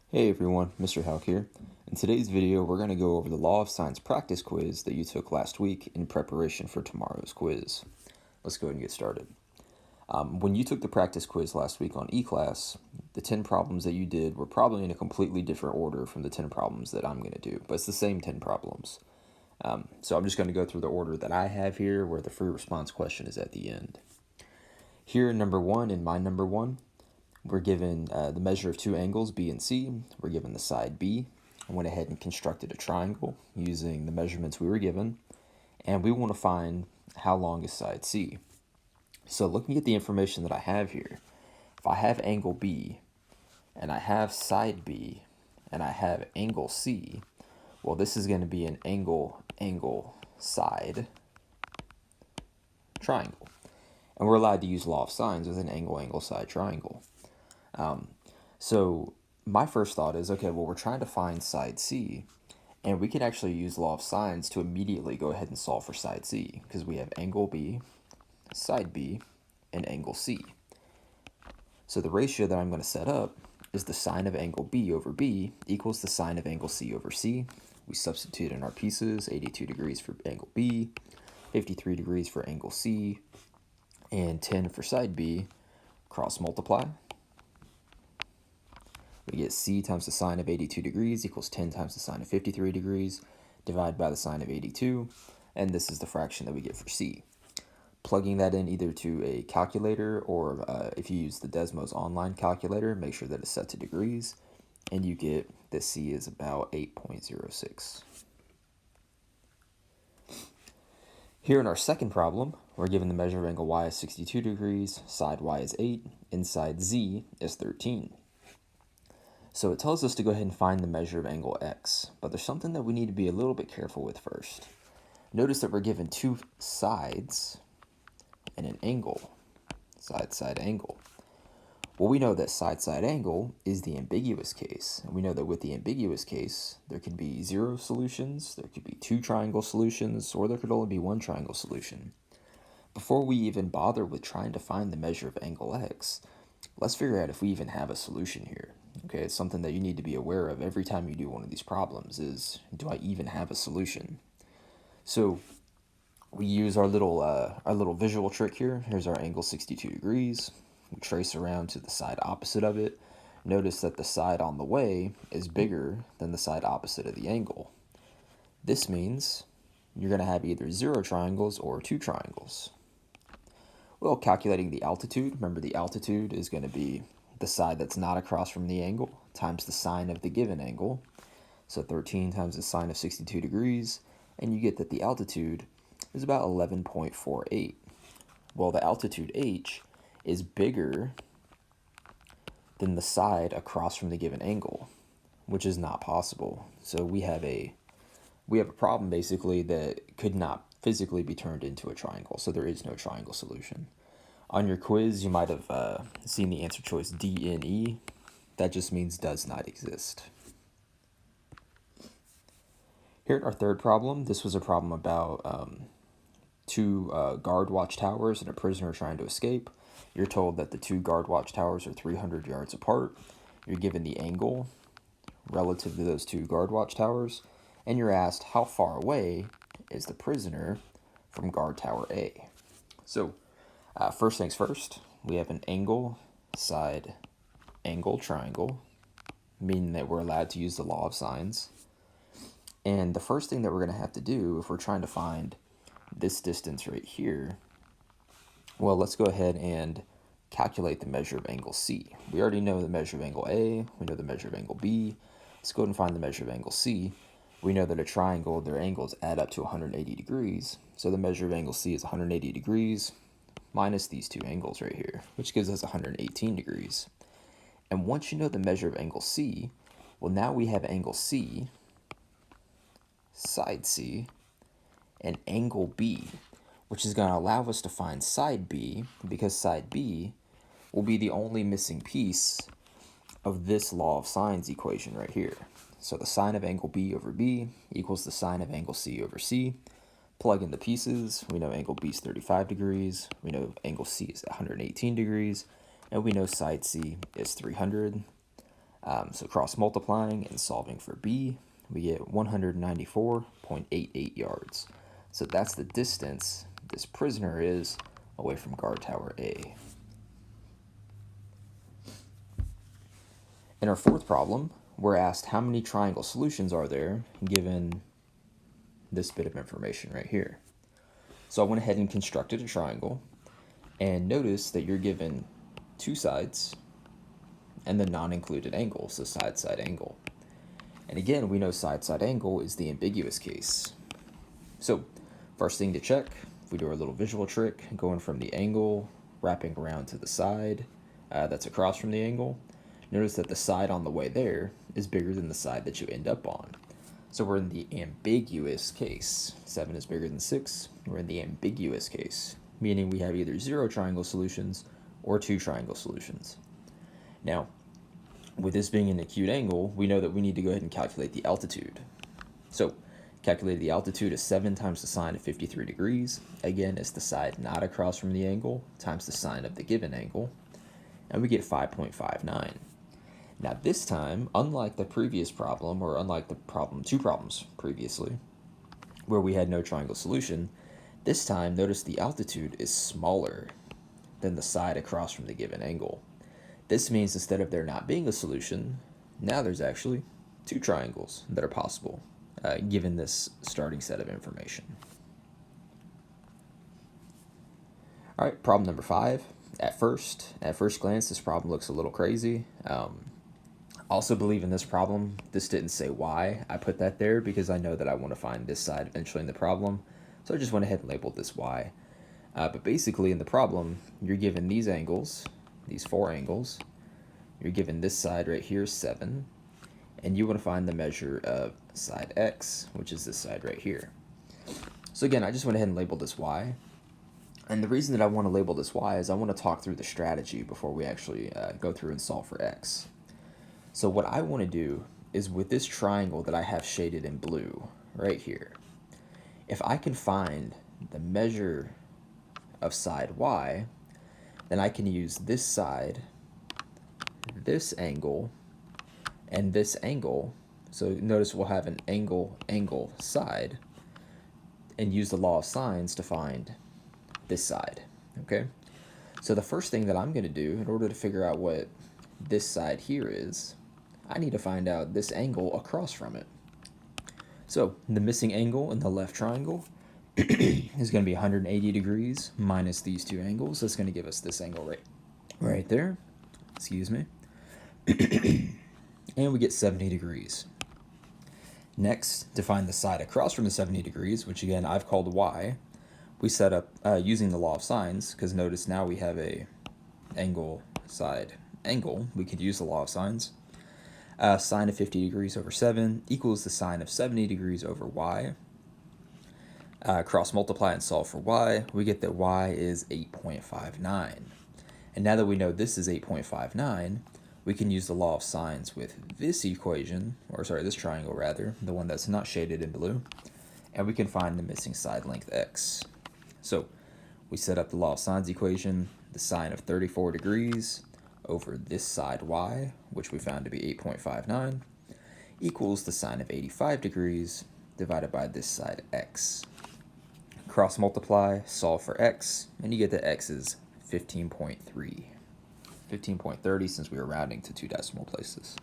Hey everyone, Mr. Houck here. In today's video, we're going to go over the Law of Science practice quiz that you took last week in preparation for tomorrow's quiz. Let's go ahead and get started. When you took the practice quiz last week on E-Class, the 10 problems that you did were probably in a completely different order from the 10 problems that I'm going to do, but it's the same 10 problems. So I'm just going to go through the order that I have here, where the free response question is at the end. Here in number 1, in my number 1, we're given the measure of two angles, B and C. We're given the side B. I went ahead and constructed a triangle using the measurements we were given. And we want to find how long is side C. So looking at the information that I have here, if I have angle B, and I have side B, and I have angle C, well, this is going to be an angle-side triangle. And we're allowed to use law of sines with an angle-side triangle. So my first thought is, okay, well, we're trying to find side C, and we can actually use law of sines to immediately go ahead and solve for side C, because we have angle B, side B, and angle C. So the ratio that I'm going to set up is the sine of angle B over B equals the sine of angle C over C. We substitute in our pieces, 82 degrees for angle B, 53 degrees for angle C, and 10 for side B. Cross multiply. We get C times the sine of 82 degrees equals 10 times the sine of 53 degrees, divided by the sine of 82, and this is the fraction that we get for C. Plugging that in either to a calculator or if you use the Desmos online calculator, make sure that it's set to degrees, and you get that C is about 8.06. Here in our second problem, we're given the measure of angle Y is 62 degrees, side Y is 8, and side Z is 13. So it tells us to go ahead and find the measure of angle X, but there's something that we need to be a little bit careful with first. Notice that we're given two sides and an angle, side-side angle. Well, we know that side-side angle is the ambiguous case, and we know that with the ambiguous case, there could be 0 solutions, there could be 2 triangle solutions, or there could only be 1 triangle solution. Before we even bother with trying to find the measure of angle X, let's figure out if we even have a solution here. Okay, it's something that you need to be aware of every time you do one of these problems is, do I even have a solution? So we use our little visual trick here. Here's our angle 62 degrees. We trace around to the side opposite of it. Notice that the side on the way is bigger than the side opposite of the angle. This means you're going to have either 0 triangles or 2 triangles. Well, calculating the altitude, remember the altitude is going to be the side that's not across from the angle times the sine of the given angle. So 13 times the sine of 62 degrees, and you get that the altitude is about 11.48. Well, the altitude h is bigger than the side across from the given angle, which is not possible. So we have a problem basically that could not physically be turned into a triangle, so there is no triangle solution. On your quiz, you might have seen the answer choice D and E. That just means does not exist. Here in our third problem, this was a problem about two guard watchtowers and a prisoner trying to escape. You're told that the 2 guard watchtowers are 300 yards apart. You're given the angle relative to those 2 guard watchtowers, and you're asked how far away is the prisoner from guard tower A. So first things first, we have an angle side angle triangle, meaning that we're allowed to use the law of sines. And the first thing that we're going to have to do if we're trying to find this distance right here, well, let's go ahead and calculate the measure of angle C. We already know the measure of angle A, we know the measure of angle B. Let's go ahead and find the measure of angle C. We know that a triangle, their angles add up to 180 degrees. So the measure of angle C is 180 degrees minus these 2 angles right here, which gives us 118 degrees. And once you know the measure of angle C, well, now we have angle C, side C, and angle B, which is going to allow us to find side B, because side B will be the only missing piece of this law of sines equation right here. So the sine of angle B over B equals the sine of angle C over C. Plug in the pieces. We know angle B is 35 degrees. We know angle C is 118 degrees. And we know side C is 300. So cross multiplying and solving for B, we get 194.88 yards. So that's the distance this prisoner is away from guard tower A. In our fourth problem, we're asked how many triangle solutions are there given this bit of information right here. So I went ahead and constructed a triangle, and notice that you're given two sides and the non-included angle, so side-side angle. And again, we know side-side angle is the ambiguous case. So first thing to check, if we do our little visual trick, going from the angle, wrapping around to the side that's across from the angle, notice that the side on the way there is bigger than the side that you end up on. So we're in the ambiguous case. 7 is bigger than 6. We're in the ambiguous case, meaning we have either 0 triangle solutions or 2 triangle solutions. Now, with this being an acute angle, we know that we need to go ahead and calculate the altitude. So, calculate the altitude is 7 times the sine of 53 degrees. Again, it's the side not across from the angle times the sine of the given angle. And we get 5.59. Now this time, unlike the previous problem, or unlike the two problems previously, where we had no triangle solution, this time notice the altitude is smaller than the side across from the given angle. This means instead of there not being a solution, now there's actually 2 triangles that are possible, given this starting set of information. All right, problem number 5. At first glance, this problem looks a little crazy. Also believe in this problem, this didn't say why I put that there because I know that I want to find this side eventually in the problem. So I just went ahead and labeled this y. But basically in the problem, you're given these angles, these 4 angles. You're given this side right here, 7. And you want to find the measure of side x, which is this side right here. So again, I just went ahead and labeled this y. And the reason that I want to label this y is I want to talk through the strategy before we actually go through and solve for x. So what I want to do is with this triangle that I have shaded in blue right here, if I can find the measure of side y, then I can use this side, this angle, and this angle. So notice we'll have an angle side, and use the law of sines to find this side, okay? So the first thing that I'm going to do in order to figure out what this side here is, I need to find out this angle across from it. So the missing angle in the left triangle is going to be 180 degrees minus these 2 angles. That's going to give us this angle right there. Excuse me. And we get 70 degrees. Next, to find the side across from the 70 degrees, which again I've called y, we set up using the law of sines, because notice now we have a angle side angle. We could use the law of sines. Sine of 50 degrees over 7 equals the sine of 70 degrees over y. Cross multiply and solve for y. We get that y is 8.59. And now that we know this is 8.59, we can use the law of sines with this equation, or sorry, this triangle rather, the one that's not shaded in blue, and we can find the missing side length x. So we set up the law of sines equation, the sine of 34 degrees over this side y, which we found to be 8.59, equals the sine of 85 degrees divided by this side x. Cross multiply, solve for x, and you get that x is 15.3. 15.30 since we were rounding to 2 decimal places.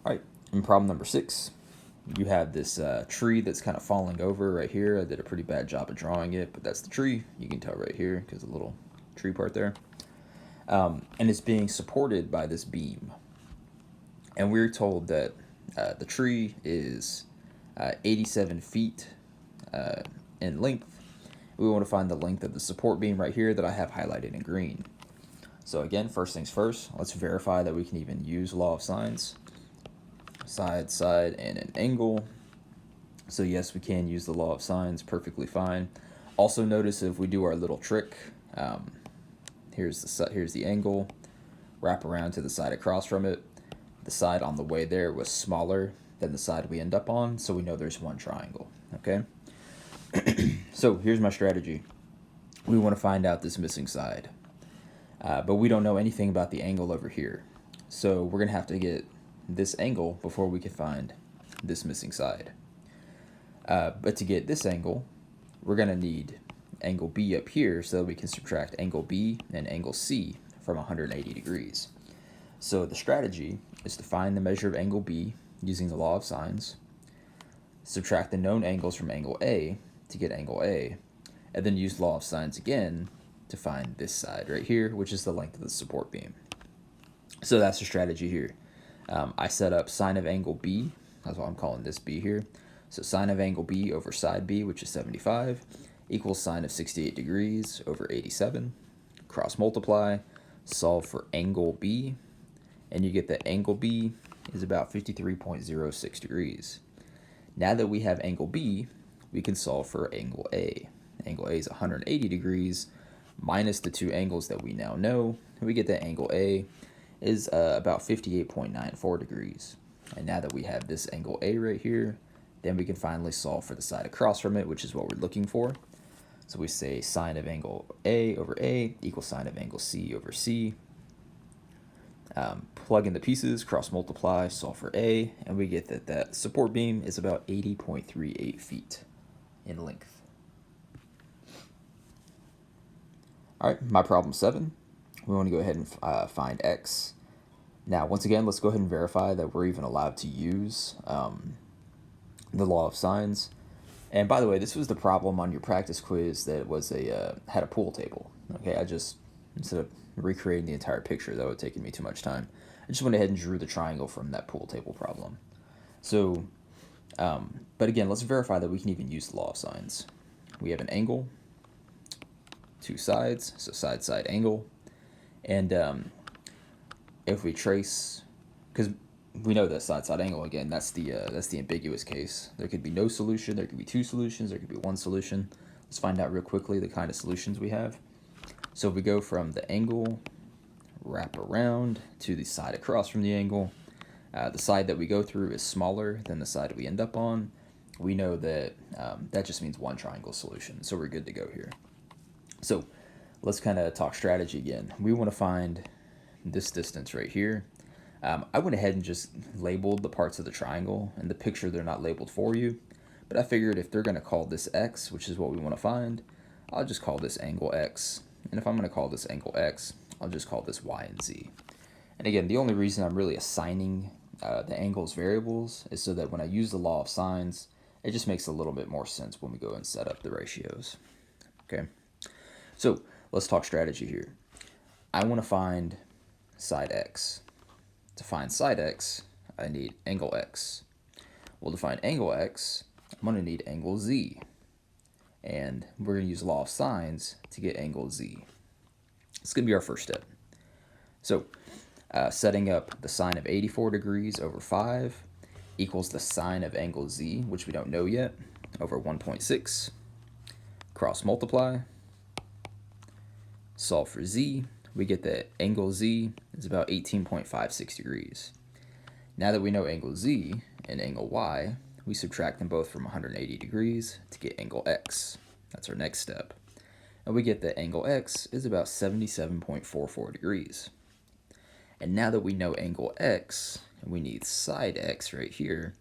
All right, in problem number 6, you have this tree that's kind of falling over right here. I did a pretty bad job of drawing it, but that's the tree. You can tell right here because the little tree part there. And it's being supported by this beam. And we're told that the tree is 87 feet in length. We want to find the length of the support beam right here that I have highlighted in green. So again, first things first, let's verify that we can even use law of sines. Side, side, and an angle. So yes, we can use the law of sines perfectly fine. Also notice if we do our little trick, here's the angle, wrap around to the side across from it. The side on the way there was smaller than the side we end up on, so we know there's one triangle, okay? So here's my strategy. We want to find out this missing side. but we don't know anything about the angle over here. So we're going to have to get this angle before we can find this missing side. But to get this angle, we're going to need angle B up here so that we can subtract angle B and angle C from 180 degrees. So the strategy is to find the measure of angle B using the law of sines, subtract the known angles from angle A to get angle A, and then use the law of sines again to find this side right here, which is the length of the support beam. So that's the strategy here. I set up sine of angle B, that's why I'm calling this B here. So sine of angle B over side B, which is 75, equals sine of 68 degrees over 87. Cross multiply, solve for angle B, and you get that angle B is about 53.06 degrees. Now that we have angle B, we can solve for angle A. Angle A is 180 degrees minus the two angles that we now know. We get that angle A is about 58.94 degrees. And now that we have this angle A right here, then we can finally solve for the side across from it, which is what we're looking for. So we say sine of angle A over A equals sine of angle C over C. Plug in the pieces, cross multiply, solve for A, and we get that that support beam is about 80.38 feet in length. All right, my problem 7. We want to go ahead and find X. Now, once again, let's go ahead and verify that we're even allowed to use the law of sines. And by the way, this was the problem on your practice quiz that was had a pool table. Okay, I just, instead of recreating the entire picture, that would have taken me too much time, I just went ahead and drew the triangle from that pool table problem. So, but again, let's verify that we can even use the law of sines. We have an angle, two sides, so side angle, and if we trace, because we know that side angle, again, that's the ambiguous case. There could be no solution, there could be two solutions, there could be one solution. Let's find out real quickly the kind of solutions we have. So if we go from the angle, wrap around to the side across from the angle, the side that we go through is smaller than the side we end up on. We know that that just means one triangle solution, so we're good to go here. So let's kind of talk strategy again. We want to find this distance right here. I went ahead and just labeled the parts of the triangle. In the picture, they're not labeled for you, but I figured if they're going to call this X, which is what we want to find, I'll just call this angle X. And if I'm going to call this angle X, I'll just call this Y and Z. And again, the only reason I'm really assigning the angles variables is so that when I use the law of sines, it just makes a little bit more sense when we go and set up the ratios. Okay, so let's talk strategy here. I want to find side X. To find side X, I need angle X. Well, to find angle X, I'm going to need angle Z. And we're going to use law of sines to get angle Z. It's going to be our first step. So setting up the sine of 84 degrees over 5 equals the sine of angle Z, which we don't know yet, over 1.6. Cross multiply. Solve for Z. We get that angle Z is about 18.56 degrees. Now that we know angle Z and angle Y, we subtract them both from 180 degrees to get angle X. That's our next step. And we get that angle X is about 77.44 degrees. And now that we know angle X, and we need side X right here,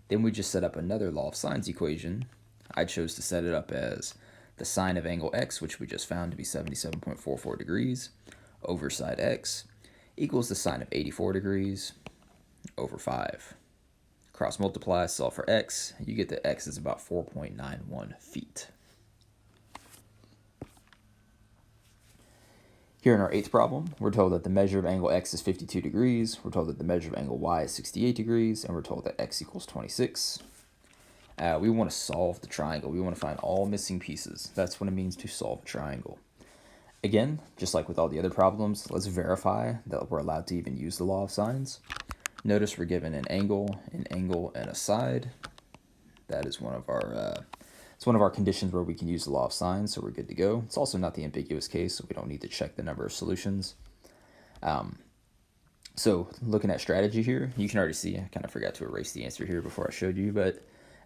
then we just set up another law of sines equation. I chose to set it up as the sine of angle X, which we just found to be 77.44 degrees, over side X, equals the sine of 84 degrees over 5. Cross multiply, solve for X, you get that X is about 4.91 feet. Here in our 8th problem, we're told that the measure of angle X is 52 degrees, we're told that the measure of angle Y is 68 degrees, and we're told that X equals 26. We want to solve the triangle. We want to find all missing pieces. That's what it means to solve a triangle. Again, just like with all the other problems, let's verify that we're allowed to even use the law of sines. Notice we're given an angle, and a side. That is one of our conditions where we can use the law of sines, so we're good to go. It's also not the ambiguous case, so we don't need to check the number of solutions. So looking at strategy here, you can already see I kind of forgot to erase the answer here before I showed you, but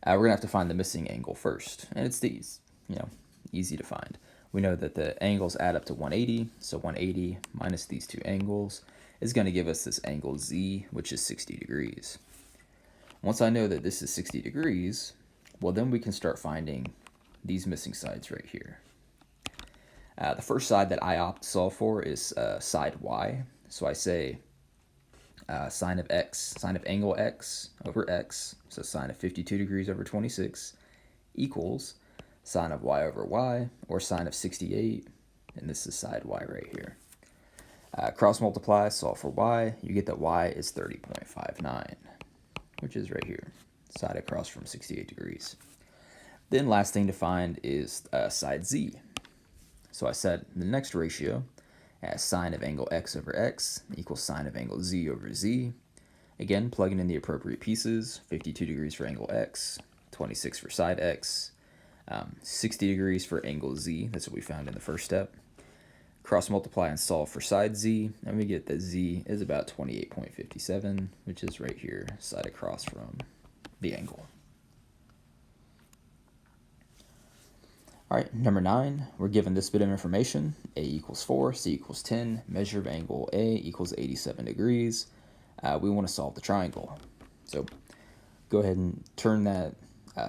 we're gonna have to find the missing angle first, and it's these, easy to find. We know that the angles add up to 180, so 180 minus these two angles is going to give us this angle Z, which is 60 degrees. Once I know that this is 60 degrees, well, then we can start finding these missing sides right here. The first side that I opt to solve for is side Y. So I say sine of angle X over X, so sine of 52 degrees over 26, equals sine of Y over Y, or sine of 68, and this is side Y right here. Cross multiply, solve for Y, you get that Y is 30.59, which is right here, side across from 68 degrees. Then last thing to find is side Z. So I set the next ratio as sine of angle X over X equals sine of angle Z over Z. Again, plugging in the appropriate pieces, 52 degrees for angle X, 26 for side X, 60 degrees for angle Z, that's what we found in the first step. Cross multiply and solve for side Z, and we get that Z is about 28.57, which is right here, side across from the angle. All right, number 9, we're given this bit of information. A equals 4, C equals 10, measure of angle A equals 87 degrees. We want to solve the triangle. So go ahead and turn that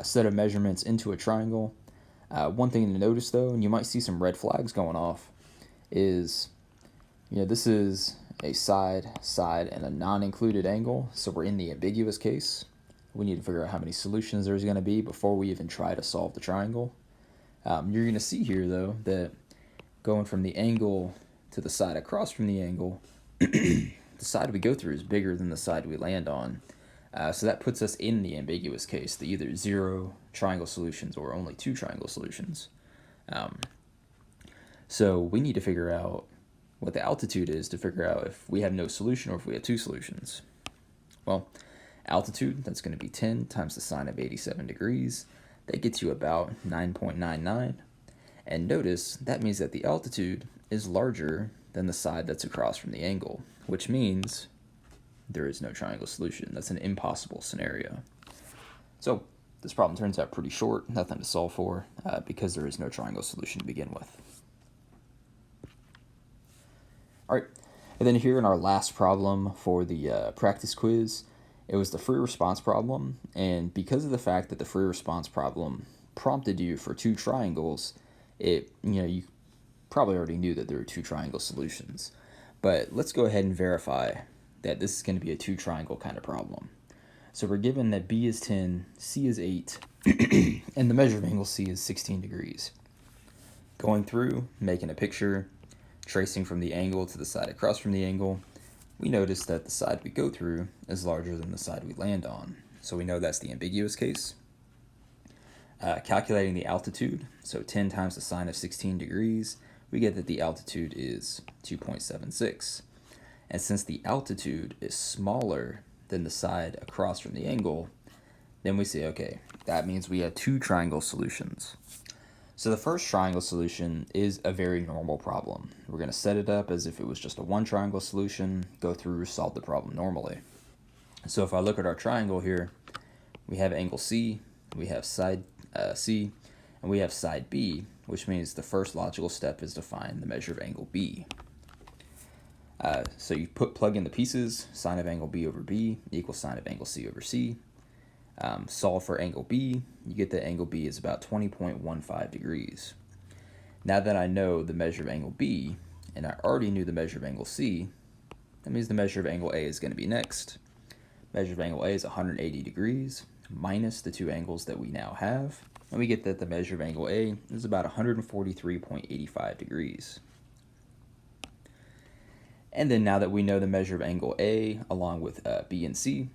set of measurements into a triangle. One thing to notice though, and you might see some red flags going off, is this is a side, and a non-included angle, so we're in the ambiguous case. We need to figure out how many solutions there's going to be before we even try to solve the triangle. You're going to see here, though, that going from the angle to the side across from the angle, the side we go through is bigger than the side we land on. So that puts us in the ambiguous case, the either 0 triangle solutions or only 2 triangle solutions. So we need to figure out what the altitude is to figure out if we have no solution or if we have 2 solutions. Well, altitude, that's going to be 10 times the sine of 87 degrees. That gets you about 9.99. And notice that means that the altitude is larger than the side that's across from the angle, which means there is no triangle solution. That's an impossible scenario. So this problem turns out pretty short, nothing to solve for, because there is no triangle solution to begin with. All right, and then here in our last problem for the practice quiz, it was the free response problem, and because of the fact that the free response problem prompted you for 2 triangles, you probably already knew that there were 2 triangle solutions. But let's go ahead and verify that this is going to be a 2 triangle kind of problem. So we're given that B is 10, C is 8, and the measure of angle C is 16 degrees. Going through, making a picture, tracing from the angle to the side across from the angle, we notice that the side we go through is larger than the side we land on. So we know that's the ambiguous case. Calculating the altitude, so 10 times the sine of 16 degrees, we get that the altitude is 2.76. And since the altitude is smaller than the side across from the angle, then we say, okay, that means we have 2 triangle solutions. So the first triangle solution is a very normal problem. We're going to set it up as if it was just a 1 triangle solution, go through, solve the problem normally. So if I look at our triangle here, we have angle C, we have side C, and we have side B, which means the first logical step is to find the measure of angle B. So you plug in the pieces, sine of angle B over B equals sine of angle C over C. Solve for angle B, you get that angle B is about 20.15 degrees. Now that I know the measure of angle B, and I already knew the measure of angle C, that means the measure of angle A is going to be next. Measure of angle A is 180 degrees, minus the 2 angles that we now have, and we get that the measure of angle A is about 143.85 degrees. And then now that we know the measure of angle A along with B and C,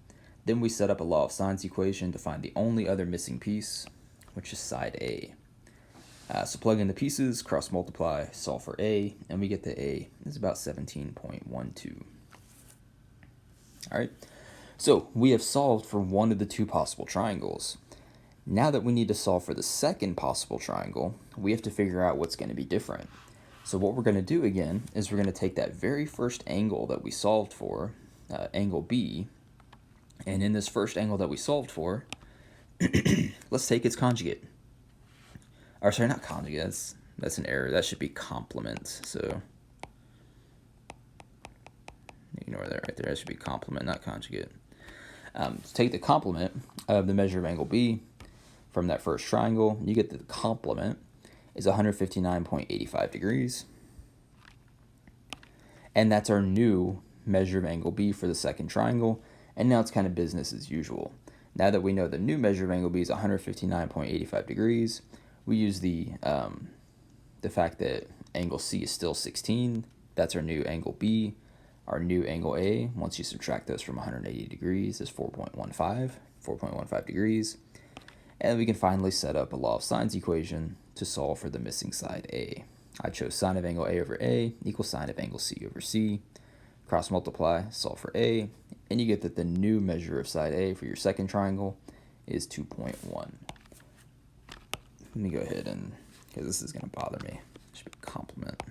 then we set up a law of sines equation to find the only other missing piece, which is side A. So plug in the pieces, cross multiply, solve for A, and we get that A is about 17.12. All right, so we have solved for one of the 2 possible triangles. Now that we need to solve for the second possible triangle, we have to figure out what's going to be different. So what we're going to do again is we're going to take that very first angle that we solved for, angle B, and in this first angle that we solved for, let's take its conjugate. Or sorry, not conjugate, That's an error. That should be complement. So ignore that right there. That should be complement, not conjugate. Take the complement of the measure of angle B from that first triangle. You get that the complement is 159.85 degrees. And that's our new measure of angle B for the second triangle. And now it's kind of business as usual. Now that we know the new measure of angle B is 159.85 degrees, we use the fact that angle C is still 16. That's our new angle B. Our new angle A, once you subtract those from 180 degrees, is 4.15 degrees. And we can finally set up a law of sines equation to solve for the missing side A. I chose sine of angle A over A equals sine of angle C over C. Cross multiply, solve for A, and you get that the new measure of side A for your second triangle is 2.1. Let me go ahead and, because this is going to bother me, it should be complement.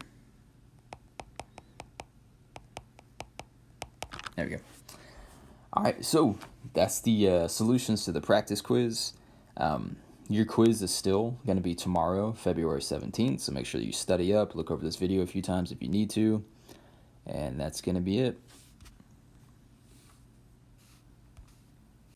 There we go. All right, so that's the solutions to the practice quiz. Your quiz is still going to be tomorrow, February 17th, so make sure that you study up, look over this video a few times if you need to, and that's going to be it.